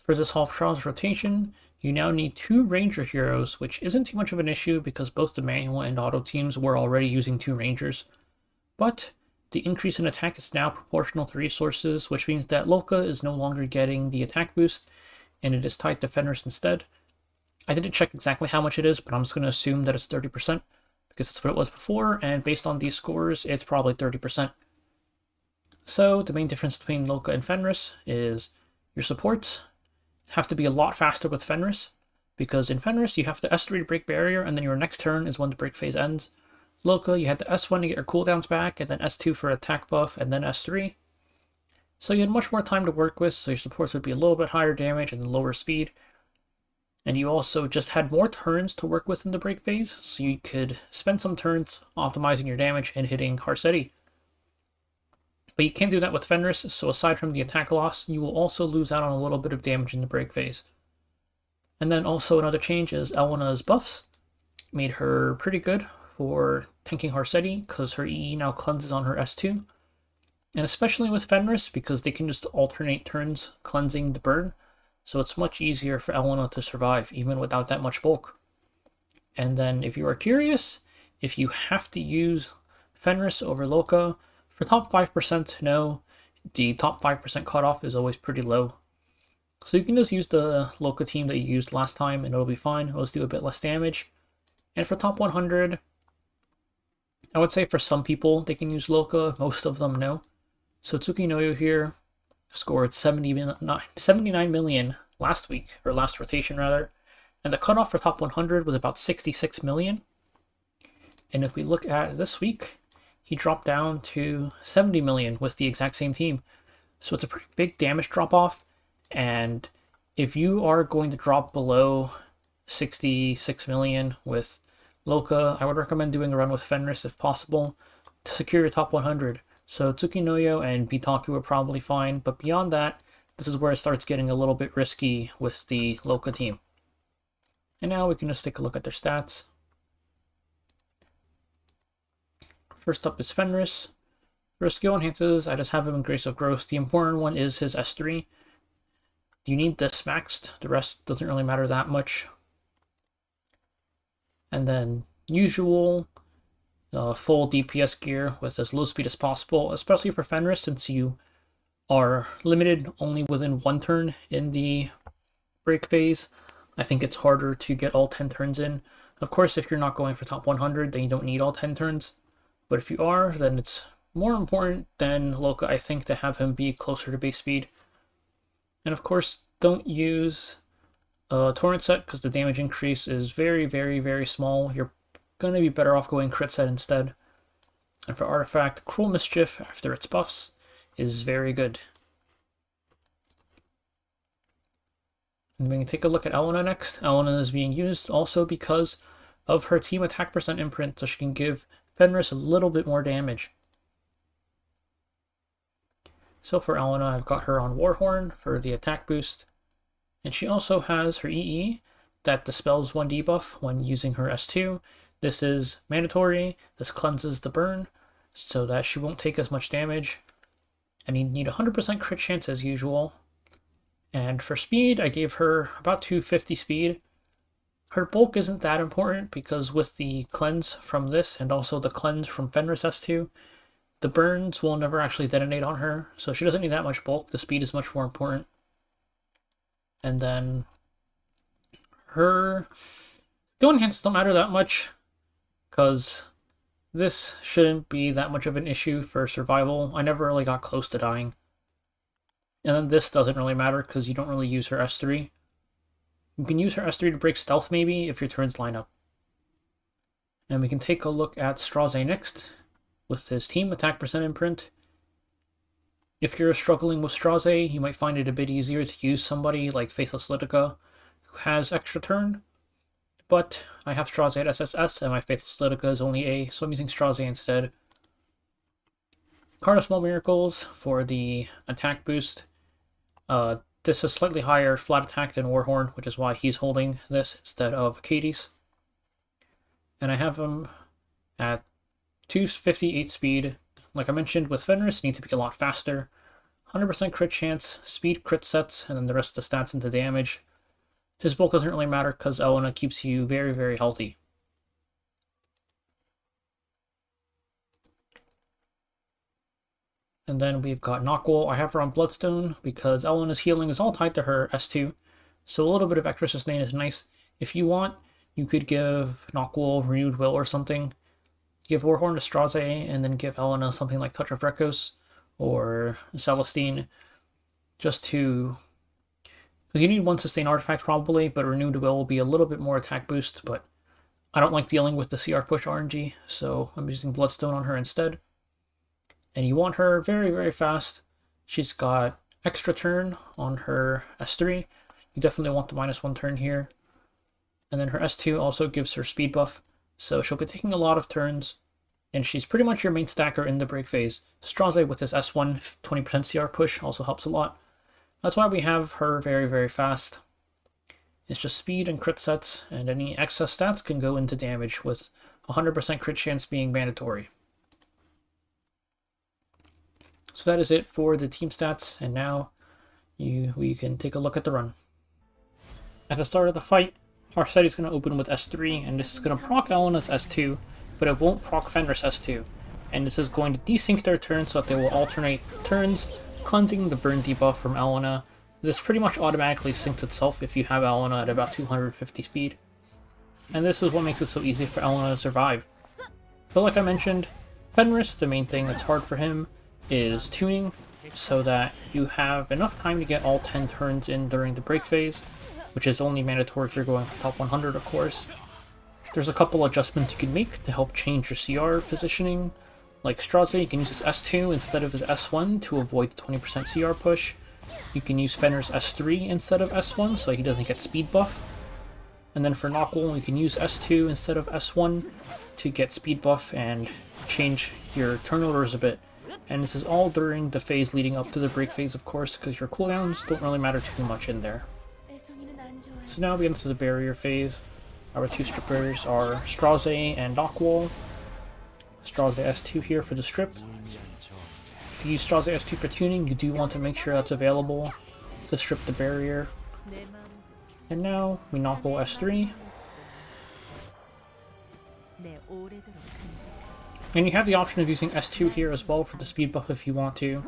For this Hall of Trials rotation, you now need 2 Ranger heroes, which isn't too much of an issue because both the manual and auto teams were already using 2 Rangers. But the increase in attack is now proportional to resources, which means that Loka is no longer getting the attack boost, and it is tied to Fenris instead. I didn't check exactly how much it is, but I'm just going to assume that it's 30%, because that's what it was before, and based on these scores, it's probably 30%. So the main difference between Loka and Fenris is your supports have to be a lot faster with Fenris, because in Fenris you have to S3 to break barrier, and then your next turn is when the break phase ends. Loka, you had to S1 to get your cooldowns back, and then S2 for attack buff, and then S3. So you had much more time to work with, so your supports would be a little bit higher damage and lower speed. And you also just had more turns to work with in the break phase, so you could spend some turns optimizing your damage and hitting Harsetti. But you can't do that with Fenris, so aside from the attack loss, you will also lose out on a little bit of damage in the break phase. And then also another change is Elena's buffs made her pretty good for tanking Harsetti, because her EE now cleanses on her S2. And especially with Fenris, because they can just alternate turns cleansing the burn, so it's much easier for Elena to survive, even without that much bulk. And then if you are curious, if you have to use Fenris over Loka, for top 5%, no, the top 5% cutoff is always pretty low. So you can just use the Loka team that you used last time and it'll be fine. It'll just do a bit less damage. And for top 100, I would say for some people they can use Loka, most of them no. So Tsukinoyo here scored 79 million last week, or last rotation rather, and the cutoff for top 100 was about 66 million. And if we look at this week, he dropped down to 70 million with the exact same team. So it's a pretty big damage drop off. And if you are going to drop below 66 million with Loka, I would recommend doing a run with Fenris if possible to secure your top 100. So Tsukinoyo and Bitaku are probably fine, but beyond that, this is where it starts getting a little bit risky with the Loka team. And now we can just take a look at their stats. First up is Fenris. For skill enhances, I just have him in Grace of Growth. The important one is his S3. You need this maxed, the rest doesn't really matter that much. And then usual full DPS gear with as low speed as possible, especially for Fenris since you are limited only within 1 turn in the break phase. I think it's harder to get all 10 turns in. Of course, if you're not going for top 100, then you don't need all 10 turns. But if you are, then it's more important than Loka, I think, to have him be closer to base speed. And of course, don't use Torrent set because the damage increase is very, very, very small. You're going to be better off going Crit set instead. And for Artifact, Cruel Mischief after its buffs is very good. And we can take a look at Elena next. Elena is being used also because of her team attack percent imprint, so she can give Fenris a little bit more damage. So for Elena, I've got her on Warhorn for the attack boost. And she also has her EE that dispels 1 debuff when using her S2. This is mandatory. This cleanses the burn so that she won't take as much damage. And you need 100% crit chance as usual. And for speed, I gave her about 250 speed. Her bulk isn't that important because with the cleanse from this and also the cleanse from Fenris S2, the burns will never actually detonate on her, so she doesn't need that much bulk. The speed is much more important. And then her skill enhances don't matter that much because this shouldn't be that much of an issue for survival. I never really got close to dying. And then this doesn't really matter because you don't really use her S3. You can use her S3 to break stealth maybe if your turns line up. And we can take a look at Straze next with his team attack percent imprint. If you're struggling with Straze, you might find it a bit easier to use somebody like Faithless Litica who has extra turn. But I have Straze at SSS and my Faithless Litica is only A, so I'm using Straze instead. Card of Small Miracles for the attack boost. This is slightly higher flat attack than Warhorn, which is why he's holding this instead of Katie's. And I have him at 258 speed. Like I mentioned, with Fenris, you need to be a lot faster. 100% crit chance, speed crit sets, and then the rest of the stats into damage. His bulk doesn't really matter because Elena keeps you very, very healthy. And then we've got Nahkwol. I have her on Bloodstone because Elena's healing is all tied to her S2. So a little bit of extra sustain is nice. If you want, you could give Nahkwol Renewed Will or something. Give Warhorn to Straze, and then give Elena something like Touch of Rekos or Celestine. Just to... because you need one sustain artifact probably, but Renewed Will be a little bit more attack boost, but I don't like dealing with the CR push RNG, so I'm using Bloodstone on her instead. And you want her very, very fast. She's got extra turn on her S3. You definitely want the -1 turn here. And then her S2 also gives her speed buff, so she'll be taking a lot of turns. And she's pretty much your main stacker in the break phase. Straze with his S1 20% CR push also helps a lot. That's why we have her very, very fast. It's just speed and crit sets, and any excess stats can go into damage, with 100% crit chance being mandatory. So that is it for the team stats, and now we can take a look at the run. At the start of the fight, Harsetti is going to open with S3, and this is going to proc Elena's S2, but it won't proc Fenris S2. And this is going to desync their turns so that they will alternate turns, cleansing the burn debuff from Elena. This pretty much automatically syncs itself if you have Elena at about 250 speed. And this is what makes it so easy for Elena to survive. But like I mentioned, Fenris, the main thing that's hard for him is tuning so that you have enough time to get all 10 turns in during the break phase, which is only mandatory if you're going for top 100, of course. There's a couple adjustments you can make to help change your CR positioning. Like Straze, you can use his S2 instead of his S1 to avoid the 20% CR push. You can use Fenris S3 instead of S1 so he doesn't get speed buff. And then for Nahkwol, you can use S2 instead of S1 to get speed buff and change your turn orders a bit. And this is all during the phase leading up to the break phase, of course, because your cooldowns don't really matter too much in there. So now we get into the barrier phase. Our two strip barriers are Straze and Nahkwol. Straze S2 here for the strip. If you use Straze S2 for tuning, you do want to make sure that's available to strip the barrier. And now we Nahkwol S3. And you have the option of using S2 here as well for the speed buff if you want to.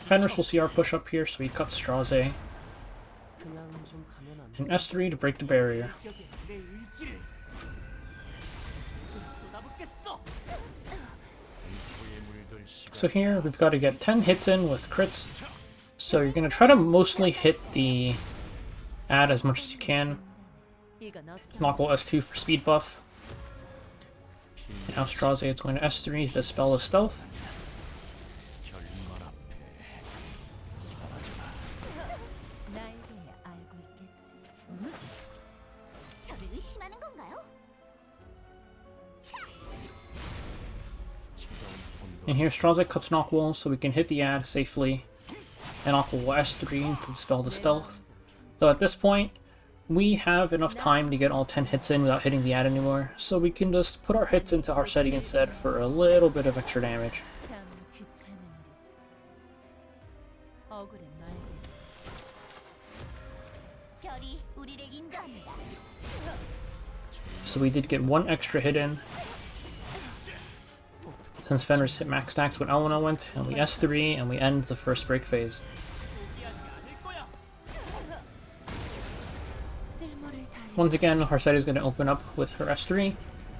Fenris will CR push up here, so he cuts Straze. And S3 to break the barrier. So here we've got to get 10 hits in with crits. So you're going to try to mostly hit the add as much as you can. Nahkwol S2 for speed buff. Now Straze is going to S3 to dispel the stealth. And here Straze cuts Nahkwol so we can hit the add safely. And Nahkwol will S3 to dispel the stealth. So at this point, we have enough time to get all 10 hits in without hitting the add anymore, so we can just put our hits into Harsetti instead for a little bit of extra damage. So we did get one extra hit in, since Fenris hit max stacks when Elena went, and we S3 and we end the first break phase. Once again, Harsetti is going to open up with her S3,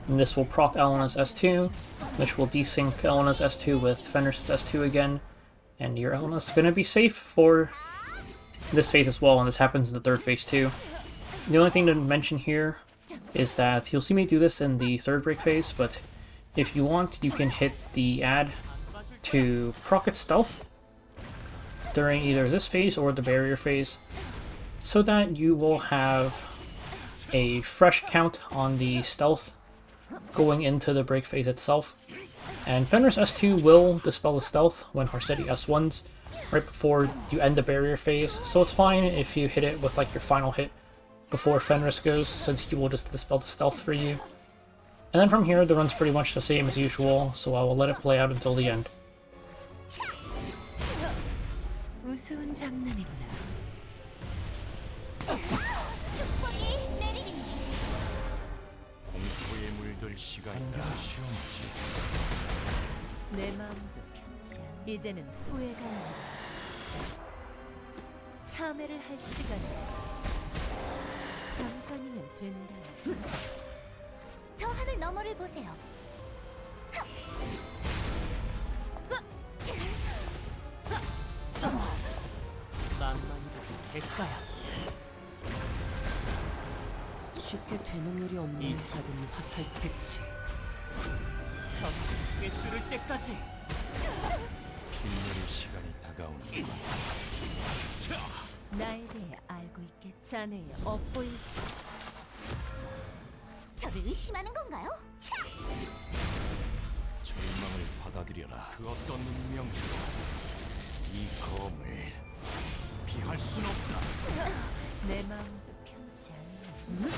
and this will proc Elena's S2, which will desync Elena's S2 with Fenris' S2 again, and your Elena's going to be safe for this phase as well, and this happens in the third phase too. The only thing to mention here is that you'll see me do this in the third break phase, but if you want, you can hit the add to proc its stealth during either this phase or the barrier phase, so that you will have a fresh count on the stealth going into the break phase itself. And Fenris S2 will dispel the stealth when Harsetti S1s right before you end the barrier phase, so it's fine if you hit it with like your final hit before Fenris goes, since he will just dispel the stealth for you. And then from here, the run's pretty much the same as usual, so I will let it play out until the end. 우스운 장난이구나. 공포에 물들 시간이다. 내 마음도 편치 않아. 이제는 후회가 난다. 참회를 할 시간이지. 잠깐이면 된다. 저 하늘 너머를 보세요. 만만도 대가야. 쉽게 되는 일이 없는 인사된 화살 퇴치. 전부 꿰뚫을 때까지. 빈혈의 시간이 다가오는구나. 나에 대해 알고 있겠지. 자네의 업보일 저를 의심하는 건가요? 절망을 받아들여라. 그 어떤 운명도 이 검을 피할 순 없다. 내 마음도 편치 않네.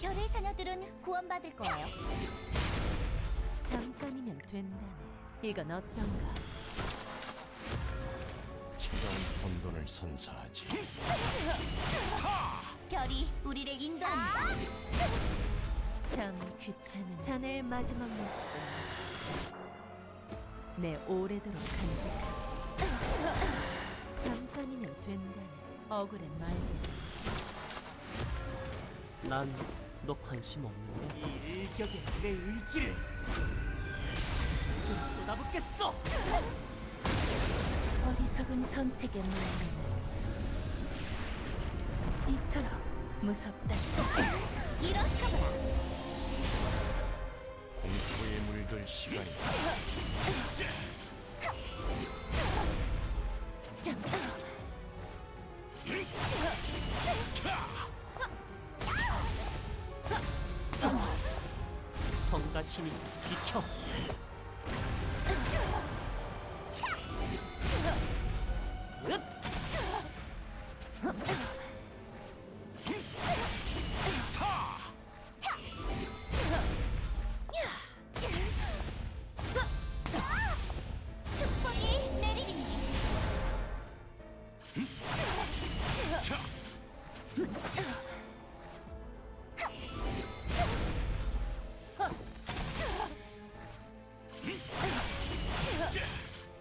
별의 자녀들은 구원받을 거예요. 잠깐이면 된다네. 이건 어떤가? 차가운 혼돈을 선사하지. 별이 우리를 인도합니다. 참 귀찮은 자네의 마지막 모습은 내 오래도록 간직하지. 잠깐이면 된다네. 억울해 말게. 난 너 관심 없는데? 이 일격에 내 의지를 쏟아붓겠어. 어리석은 선택의 마음은 이토록 무섭다. 일어서거라. 공포에 물들 시간이다. 성가신이 비켜! 축복이 내리리니.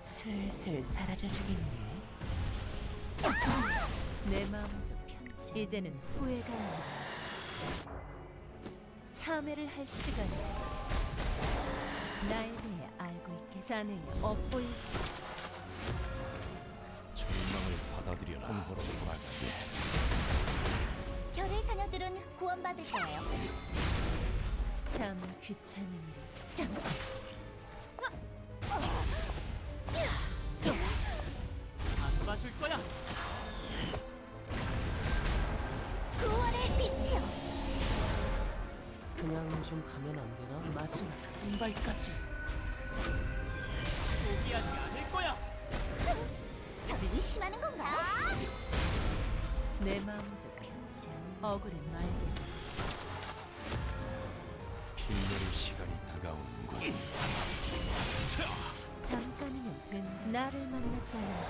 슬슬 사라져 주겠네. 내 마음도 편치. 이제는 후회가 난다. 참회를 할 시간이지. 나에 대해 알고 있겠지. 자네의 업보일 절망을 받아들여라. 공포로 돌아가게. 별의 자녀들은 구원받을 거예요. 참 귀찮은 일이지. 안 봐줄 거야! 구원의 빛이요. 그냥 좀 가면 안 되나? 마지막 한 발까지! 포기하지 않을 거야! 저를 의심하는 건가? 내 마음도 편치 않아. 억울해 말게. 빈혈의 시간이 다가오는군. 잠깐이면 된다. 나를 만났다는 거.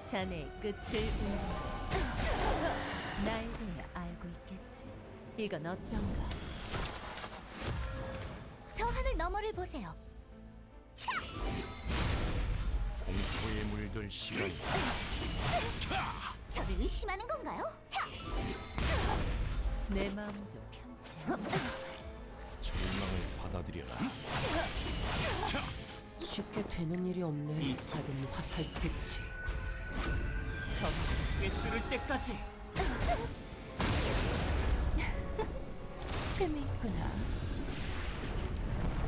자네의 끝을 응원하지. 나에 대해 알고 있겠지. 이건 어떤가? 저 하늘 너머를 보세요. 공포에 물들 시간이다. 저를 의심하는 건가요? 내 마음도 편치 않아. 절망을 받아들여라. 쉽게 되는 일이 없네. 이 작은 화살 퇴치. 전부 꿰뚫을 때까지! 재미있구나.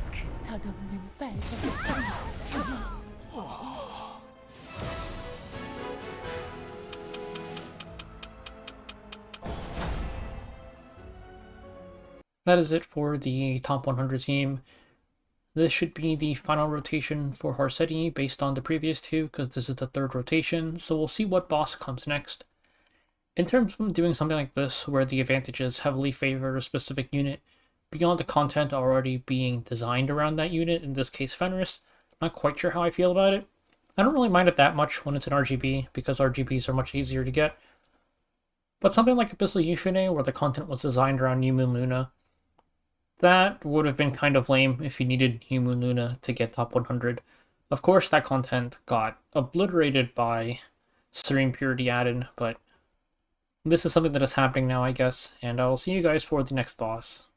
그 덧없는 빨간. That is it for the top 100 team. This should be the final rotation for Harsetti based on the previous two, because this is the third rotation, so we'll see what boss comes next. In terms of doing something like this, where the advantages heavily favor a specific unit, beyond the content already being designed around that unit, in this case Fenris, not quite sure how I feel about it. I don't really mind it that much when it's an RGB, because RGBs are much easier to get. But something like Abyssal Euphine, where the content was designed around New Moon Luna, that would have been kind of lame if you needed New Moon Luna to get top 100. Of course, that content got obliterated by Serene Purity added, but this is something that is happening now, I guess, and I will see you guys for the next boss.